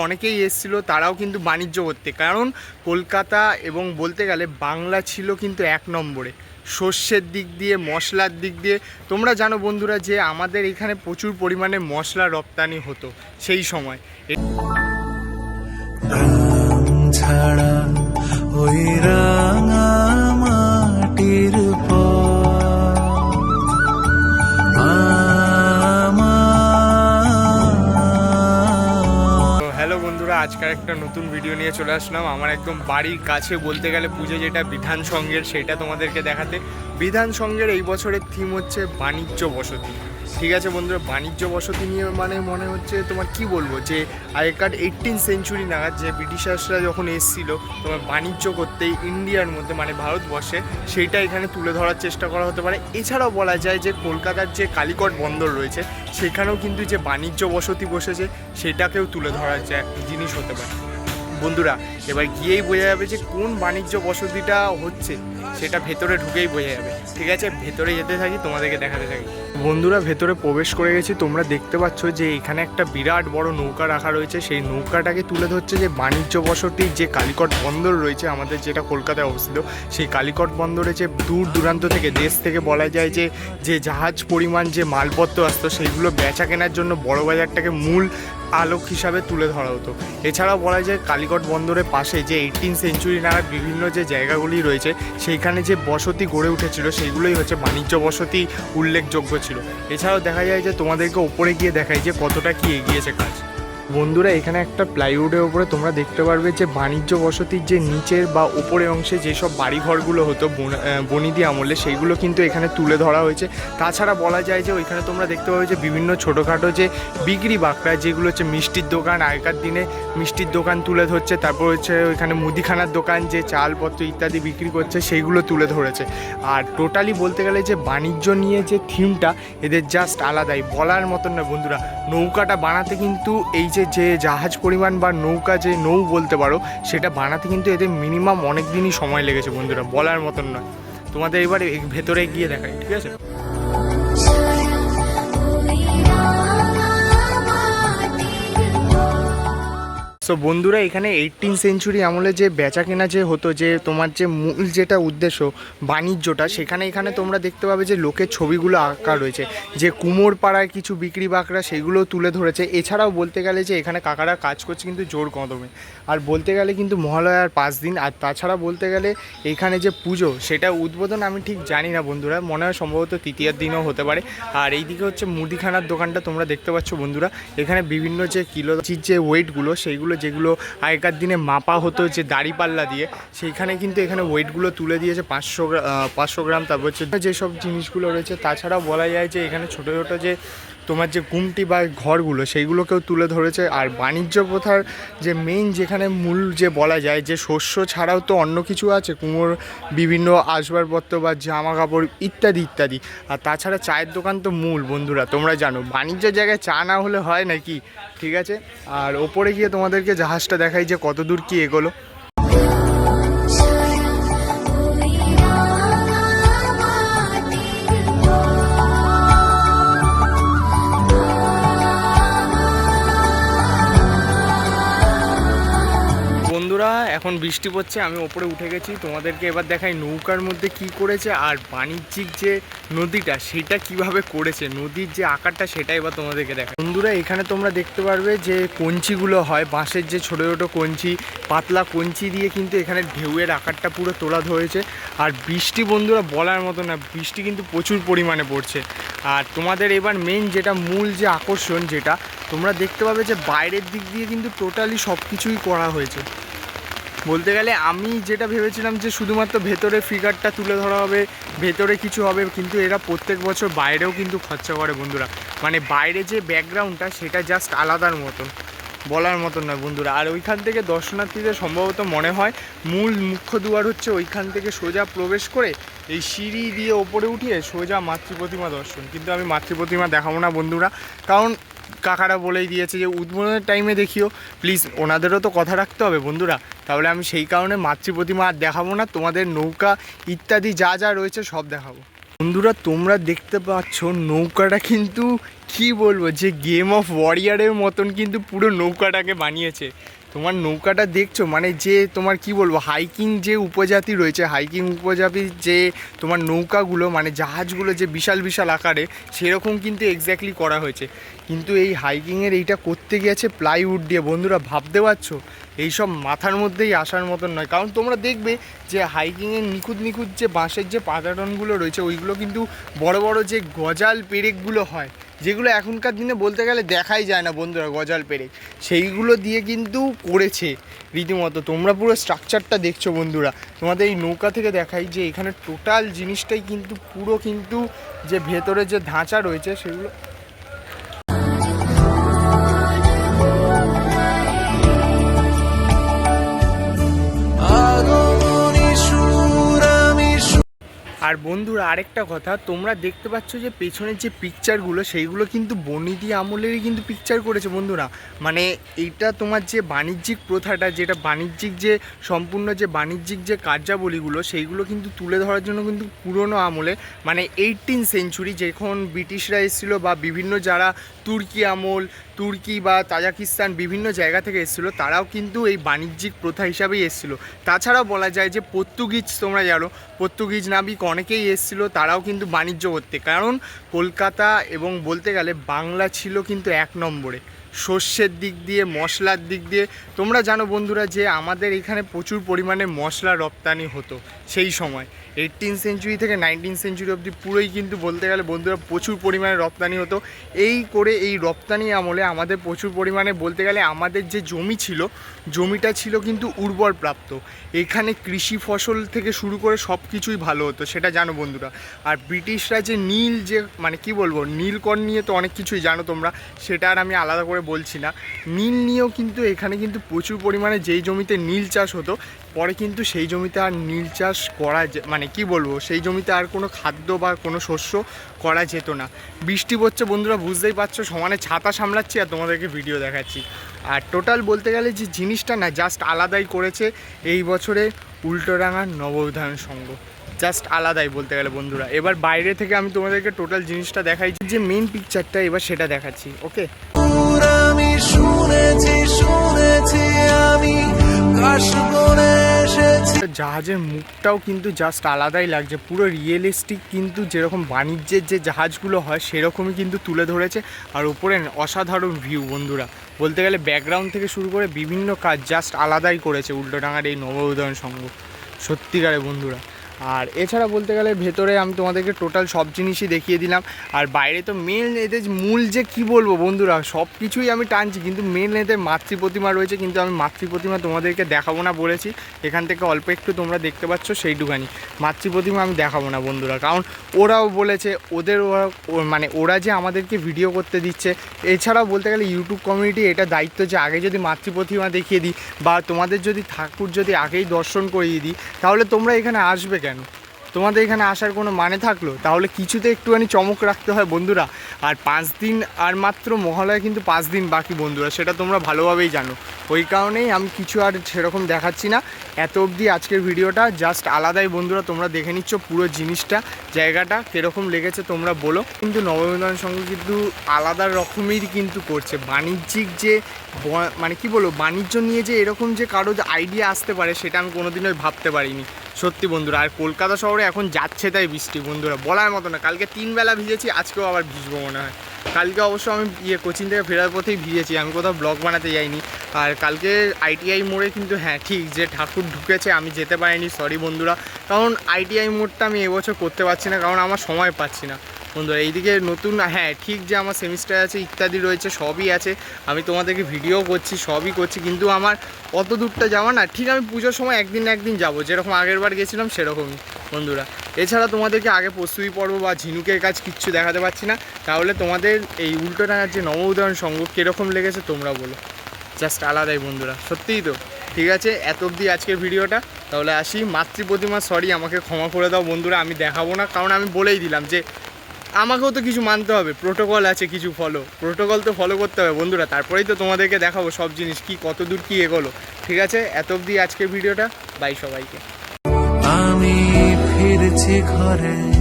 অনেকেই এসেছিল, তারাও কিন্তু বাণিজ্য করতে, কারণ কলকাতা এবং বলতে গেলে বাংলা ছিল কিন্তু এক নম্বরে শস্যের দিক দিয়ে, মশলার দিক দিয়ে। তোমরা জানো বন্ধুরা যে আমাদের এখানে প্রচুর পরিমাণে মশলা রপ্তানি হতো সেই সময়। ছাড়া ওই রাঙা মাটির আজকের একটা নতুন ভিডিও নিয়ে চলে আসলাম আমার একদম বাড়ির কাছে বলতে গেলে পুজো যেটা বিধান সংঘের, সেটা তোমাদেরকে দেখাতে। বিধান সংঘের এই বছরের থিম হচ্ছে বাণিজ্য বসতি। ঠিক আছে বন্ধুরা, বাণিজ্য বসতি নিয়ে মানে মনে হচ্ছে তোমার কি বলবো, যে আগেকার 18th সেঞ্চুরি নাগাদ যে ব্রিটিশার্সরা যখন এসেছিলো তোমার বাণিজ্য করতে ইন্ডিয়ার মধ্যে মানে ভারতবর্ষে, সেইটা এখানে তুলে ধরার চেষ্টা করা হতে পারে। এছাড়াও বলা যায় যে কলকাতার যে কালিকট বন্দর রয়েছে সেখানেও কিন্তু যে বাণিজ্য বসতি বসেছে সেটাকেও তুলে ধরার যে জিনিস হতে পারে। বন্ধুরা এবার গিয়েই বোঝা যাবে যে কোন বাণিজ্য বসতিটা হচ্ছে, সেটা ভেতরে ঢুকেই বোঝা যাবে। ঠিক আছে, ভেতরে যেতে থাকি, তোমাদেরকে দেখাতে থাকি। বন্ধুরা ভেতরে প্রবেশ করে গেছি, তোমরা দেখতে পাচ্ছ যে এখানে একটা বিরাট বড় নৌকা রাখা রয়েছে। সেই নৌকাটাকে তুলে ধরছে যে বাণিজ্য বসতির যে কালিকট বন্দর রয়েছে আমাদের, যেটা কলকাতায় অবস্থিত। সেই কালিকট বন্দরে যে দূর দূরান্ত থেকে, দেশ থেকে বলা যায় যে জাহাজ পরিমাণ যে মালপত্র আসতো সেইগুলো বেচা কেনার জন্য বড় বাজারটাকে মূল আলোক হিসাবে তুলে ধরা হতো। এছাড়াও বলা যায় কালিকট বন্দরের পাশে যে 18th সেঞ্চুরি নাগাদ বিভিন্ন যে জায়গাগুলি রয়েছে সেইখানে যে বসতি গড়ে উঠেছিল সেইগুলোই হচ্ছে বাণিজ্য বসতি উল্লেখযোগ্য ছিল। এছাড়াও দেখা যায় যে তোমাদেরকে ওপরে গিয়ে দেখায় যে কতটা কি এগিয়েছে কাজ। বন্ধুরা এখানে একটা প্লাইউডের ওপরে তোমরা দেখতে পারবে যে বাণিজ্য বসতির যে নিচের বা ওপরের অংশে যেসব বাড়িঘরগুলো হতো বনিদি আমলে, সেইগুলো কিন্তু এখানে তুলে ধরা হয়েছে। তাছাড়া বলা যায় যে ওইখানে তোমরা দেখতে পাবে যে বিভিন্ন ছোটোখাটো যে বিক্রি বাকরা, যেগুলো হচ্ছে মিষ্টির দোকান, আগেকার দিনে মিষ্টির দোকান তুলে ধরছে। তারপর হচ্ছে ওইখানে মুদিখানার দোকান যে চালপত্র ইত্যাদি বিক্রি করছে সেইগুলো তুলে ধরেছে। আর টোটালি বলতে গেলে যে বাণিজ্য নিয়ে যে থিমটা এদের জাস্ট আলাদাই, বলার মতন না বন্ধুরা। নৌকাটা বানাতে কিন্তু এই যে জাহাজ পরিমাণ বা নৌকা যে নৌ বলতে পারো, সেটা বানাতে কিন্তু এদের মিনিমাম অনেক দিনই সময় লেগেছে বন্ধুরা, বলার মতন নয়। তোমাদের এবার ভেতরে গিয়ে দেখাই, ঠিক আছে। সো বন্ধুরা এখানে 18th সেঞ্চুরি আমলে যে বেচা কেনা যে হতো, যে তোমার যে মূল যেটা উদ্দেশ্য বাণিজ্যটা, এখানে তোমরা দেখতে পাবে যে লোকের ছবিগুলো আঁকা রয়েছে, যে কুমোর পাড়ায় কিছু বিক্রি বাকরা সেগুলো তুলে ধরেছে। এছাড়াও বলতে গেলে যে এখানে কাকারা কাজ করছে কিন্তু জোর কদমে। আর বলতে গেলে কিন্তু মহালয়ার 5 দিন। আর তাছাড়া বলতে গেলে এখানে যে পুজো সেটা উদ্বোধন আমি ঠিক জানি না বন্ধুরা, মনে হয় সম্ভবত তৃতীয়ার দিনও হতে পারে। আর এইদিকে হচ্ছে মুদিখানার দোকানটা তোমরা দেখতে পাচ্ছ বন্ধুরা। এখানে বিভিন্ন যে কিলোচির যে ওয়েটগুলো, সেইগুলো যেগুলো আগেকার দিনে মাপা হতো যে দাড়িপাল্লা দিয়ে, সেইখানে কিন্তু এখানে ওয়েটগুলো তুলে দিয়েছে 500 গ্রাম। তারপর হচ্ছে যেসব জিনিসগুলো রয়েছে। তাছাড়াও বলা যায় যে এখানে ছোটো ছোটো যে তোমার যে গুমটি বা ঘরগুলো সেইগুলোকেও তুলে ধরেছে। আর বাণিজ্য প্রথার যে মেইন যেখানে মূল যে বলা যায় যে শস্য ছাড়াও তো অন্য কিছু আছে, কুমোর বিভিন্ন আসবাবপত্র বা জামা কাপড় ইত্যাদি ইত্যাদি। আর তাছাড়া চায়ের দোকান তো মূল বন্ধুরা, তোমরা জানো বাণিজ্যের জায়গায় চা না হলে হয় নাকি। ঠিক আছে, আর ওপরে গিয়ে তোমাদেরকে জাহাজটা দেখাই যে কত দূর কী এগোলো। বন্ধুরা এখন বৃষ্টি পড়ছে, আমি ওপরে উঠে গেছি। তোমাদেরকে এবার দেখাই নৌকার মধ্যে কি করেছে, আর বাণিজ্যিক যে নদীটা সেটা কিভাবে করেছে, নদীর যে আকারটা সেটা এবার তোমাদেরকে দেখাই। বন্ধুরা এখানে তোমরা দেখতে পারবে যে কঞ্চিগুলো হয়, বাঁশের যে ছোটো ছোটো কঞ্চি, পাতলা কঞ্চি দিয়ে কিন্তু এখানে ঢেউয়ের আকারটা পুরো তোলা ধরেছে। আর বৃষ্টি বন্ধুরা বলার মতো না, বৃষ্টি কিন্তু প্রচুর পরিমাণে পড়ছে। আর তোমাদের এবার মেইন যেটা মূল যে আকর্ষণ, যেটা তোমরা দেখতে পাবে যে বাইরের দিক দিয়ে কিন্তু টোটালি সব কিছুই করা হয়েছে। বলতে গেলে আমি যেটা ভেবেছিলাম যে শুধুমাত্র ভেতরে ফিগারটা তুলে ধরা হবে, ভেতরে কিছু হবে, কিন্তু এরা প্রত্যেক বছর বাইরেও কিন্তু খরচা করে বন্ধুরা। মানে বাইরে যে ব্যাকগ্রাউন্ডটা সেটা জাস্ট আলাদার মতন, বলার মতন নয় বন্ধুরা। আর ওইখান থেকে দর্শনার্থীদের সম্ভবত মনে হয় মূল মুখ্য দুয়ার হচ্ছে ওইখান থেকে সোজা প্রবেশ করে এই সিঁড়ি দিয়ে ওপরে উঠিয়ে সোজা মাতৃপ্রতিমা দর্শন। কিন্তু আমি মাতৃপ্রতিমা দেখাবো না বন্ধুরা, কারণ কাকারা বলেই দিয়েছে যে উদ্বোধনের টাইমে দেখিও, প্লিজ ওনাদেরও তো কথা রাখতে হবে বন্ধুরা। তাহলে আমি সেই কারণে মাতৃপ্রতিমা আর দেখাবো না, তোমাদের নৌকা ইত্যাদি যা যা রয়েছে সব দেখাবো। বন্ধুরা তোমরা দেখতে পাচ্ছ নৌকাটা কিন্তু কি বলবো, যে গেম অফ ওয়ারিয়ারের মতন কিন্তু পুরো নৌকাটাকে বানিয়েছে। তোমার নৌকাটা দেখছো, মানে যে তোমার কি বলবো, হাইকিং যে উপজাতি রয়েছে, হাইকিং উপজাতির যে তোমার নৌকাগুলো, মানে জাহাজগুলো যে বিশাল বিশাল আকারে, সেরকম কিন্তু এক্স্যাক্টলি করা হয়েছে। কিন্তু এই হাইকিংয়ের এইটা করতে গিয়েছে প্লাইউড দিয়ে। বন্ধুরা ভাবতে পারছো, এইসব মাথার মধ্যেই আসার মতন নয়। কারণ তোমরা দেখবে যে হাইকিংয়ের নিখুঁত নিখুঁত যে বাঁশের যে পাতাটনগুলো রয়েছে, ওইগুলো কিন্তু বড় বড় যে গজাল পেরেকগুলো হয়, যেগুলো এখনকার দিনে বলতে গেলে দেখাই যায় না বন্ধুরা, গজাল পেরেক, সেইগুলো দিয়ে কিন্তু করেছে রীতিমতো। তোমরা পুরো স্ট্রাকচারটা দেখছো বন্ধুরা, তোমাদের এই নৌকা থেকে দেখাই যে এখানে টোটাল জিনিসটাই কিন্তু পুরো কিন্তু যে ভেতরে যে ধাঁচা রয়েছে সেগুলো। আর বন্ধুরা আরেকটা কথা, তোমরা দেখতে পাচ্ছ যে পেছনের যে পিকচারগুলো, সেইগুলো কিন্তু বনিদি আমলেরই কিন্তু পিকচার করেছে বন্ধুরা। মানে এইটা তোমার যে বাণিজ্যিক প্রথাটা, যেটা বাণিজ্যিক যে সম্পূর্ণ যে বাণিজ্যিক যে কার্যাবলীগুলো, সেইগুলো কিন্তু তুলে ধরার জন্য কিন্তু পুরনো আমলে, মানে 18th সেঞ্চুরি, যখন ব্রিটিশরা এসেছিলো বা বিভিন্ন যারা তুর্কি আমল, তুর্কি বা তাজাকিস্তান বিভিন্ন জায়গা থেকে এসেছিলো, তারাও কিন্তু এই বাণিজ্যিক প্রথা হিসাবেই এসেছিলো। তাছাড়াও বলা যায় যে পর্তুগিজ, তোমরা জানো পর্তুগিজ নাবিক অনেকেই এসেছিলো, তারাও কিন্তু বাণিজ্য করতে। কারণ কলকাতা এবং বলতে গেলে বাংলা ছিল কিন্তু এক নম্বরে শস্যের দিক দিয়ে, মশলার দিক দিয়ে। তোমরা জানো বন্ধুরা যে আমাদের এখানে প্রচুর পরিমাণে মশলা রপ্তানি হতো সেই সময়। 18th সেঞ্চুরি থেকে 19th সেঞ্চুরি অবধি পুরোই কিন্তু বলতে গেলে বন্ধুরা প্রচুর পরিমাণে রপ্তানি হতো। এই করে এই রপ্তানি আমলে আমাদের প্রচুর পরিমাণে বলতে গেলে আমাদের যে জমি ছিল, জমিটা ছিল কিন্তু উর্বর প্রাপ্ত। এখানে কৃষি ফসল থেকে শুরু করে সব কিছুই ভালো হতো, সেটা জানো বন্ধুরা। আর ব্রিটিশরা যে নীল, যে মানে কি বলবো, নীলকর নিয়ে তো অনেক কিছুই জানো তোমরা, সেটা আর আমি আলাদা করে বলছি না। নীল নিয়েও কিন্তু এখানে কিন্তু প্রচুর পরিমাণে যেই জমিতে নীল চাষ হতো, পরে কিন্তু সেই জমিতে আর নীল চাষ করা, মানে কি বলবো, সেই জমিতে আর কোনো খাদ্য বা কোনো শস্য করা যেত না। বৃষ্টি পড়ছে বন্ধুরা, বুঝতেই পারছো, সমানে ছাতা সামলাচ্ছি আর তোমাদেরকে ভিডিও দেখাচ্ছি। আর টোটাল বলতে গেলে যে জিনিসটা না জাস্ট আলাদাই করেছে এই বছরে উল্টোডাঙার নব উদয়ন সংঘ, জাস্ট আলাদাই বলতে গেলে বন্ধুরা। এবার বাইরে থেকে আমি তোমাদেরকে টোটাল জিনিসটা দেখাই, যে মেন পিকচারটা এবার সেটা দেখাচ্ছি। ওকে, আমি শুনেছি আমি জাহাজের মুখটাও কিন্তু জাস্ট আলাদাই লাগছে, পুরো রিয়েলিস্টিক, কিন্তু যেরকম বাণিজ্যের যে জাহাজগুলো হয় সেরকমই কিন্তু তুলে ধরেছে। আর উপরে অসাধারণ ভিউ বন্ধুরা, বলতে গেলে ব্যাকগ্রাউন্ড থেকে শুরু করে বিভিন্ন কাজ জাস্ট আলাদাই করেছে উল্টোডাঙার এই নব উদয়ন সংঘ, সত্যিকারে বন্ধুরা। আর এছাড়া বলতে গেলে ভেতরে আমি তোমাদেরকে টোটাল সব জিনিসই দেখিয়ে দিলাম। আর বাইরে তো মেন এদের মূল যে কি বলবো বন্ধুরা, সব কিছুই আমি টানছি, কিন্তু মেন এদের মাতৃ প্রতিমা রয়েছে, কিন্তু আমি মাতৃ প্রতিমা তোমাদেরকে দেখাবো না বলেছি। এখান থেকে অল্প একটু তোমরা দেখতে পাচ্ছ সেইটুখানি, মাতৃ প্রতিমা আমি দেখাবো না বন্ধুরা। কারণ ওরাও বলেছে, মানে ওরা যে আমাদেরকে ভিডিও করতে দিচ্ছে। এছাড়াও বলতে গেলে ইউটিউব কমিউনিটি এটা দায়িত্ব যে আগে যদি মাতৃ প্রতিমা দেখিয়ে দিই বা তোমাদের যদি ঠাকুর যদি আগেই দর্শন করিয়ে দিই, তাহলে তোমরা এখানে আসবে কেন? তোমাদের এখানে আসার কোনো মানে থাকলো? তাহলে কিছুতে একটুখানি চমক রাখতে হয় বন্ধুরা। আর 5 দিন, আর মাত্র মহালয়া কিন্তু 5 দিন বাকি বন্ধুরা, সেটা তোমরা ভালোভাবেই জানো। ওই কারণেই আমি কিছু আর সেরকম দেখাচ্ছি না। এত অবধি আজকের ভিডিওটা জাস্ট আলাদাই বন্ধুরা, তোমরা দেখে নিচ্ছ পুরো জিনিসটা, জায়গাটা কীরকম লেগেছে তোমরা বলো। কিন্তু নব উদয়ন সংঘ কিন্তু আলাদা রকমেরই কিন্তু করছে বাণিজ্যিক যে, মানে কি বলবো, বাণিজ্য নিয়ে যে এরকম যে কারো আইডিয়া আসতে পারে, সেটা আমি কোনোদিনই ভাবতে পারিনি সত্যি বন্ধুরা। আর কলকাতা শহরে এখন যাচ্ছে তাই বৃষ্টি বন্ধুরা, বলার মতো না। কালকে 3 বেলা ভিজেছি, আজকেও আবার ভিজবো মনে হয়। কালকে অবশ্য আমি কোচিং থেকে ফেরার পথেই ভিজেছি, আমি কোথাও ব্লগ বানাতে যাইনি। আর কালকে ITI মোড়ে কিন্তু, হ্যাঁ ঠিক, যে ঠাকুর ঢুকেছে আমি যেতে পারিনি, সরি বন্ধুরা। কারণ ITI মোড়টা আমি এবছর করতে পারছি না, কারণ আমার সময় পাচ্ছি না বন্ধুরা। এইদিকে নতুন, হ্যাঁ ঠিক, যে আমার সেমিস্টার আছে ইত্যাদি রয়েছে, সবই আছে, আমি তোমাদেরকে ভিডিও করছি, সবই করছি, কিন্তু আমার অত দূরটা যাওয়া না। ঠিক আমি পুজোর সময় একদিন যাবো, যেরকম আগের বার গেছিলাম সেরকমই বন্ধুরা। এছাড়া তোমাদেরকে আগে প্রস্তুতি পর্ব বা ঝিনুকের কাজ কিচ্ছু দেখাতে পারছি না। তাহলে তোমাদের এই উল্টোডাঙার যে নব উদয়ন সংঘ কীরকম লেগেছে তোমরা বলো, জাস্ট আলাদাই বন্ধুরা, সত্যিই তো। ঠিক আছে, এত অবধি আজকের ভিডিওটা, তাহলে আসি। মাতৃ প্রতিমা সরি, আমাকে ক্ষমা করে দাও বন্ধুরা, আমি দেখাবো না, কারণ আমি বলেই দিলাম যে আমাকেও তো কিছু মানতে হবে, প্রোটোকল আছে কিছু, প্রোটোকল তো ফলো করতে হবে বন্ধুরা, তারপরেই তো তোমাদেরকে দেখাবো সব জিনিস কি কত দূর কি এগোলো। ঠিক আছে, এত অবধি আজকের ভিডিওটা, বাই সবাইকে। আমি ফিরছি ঘরে।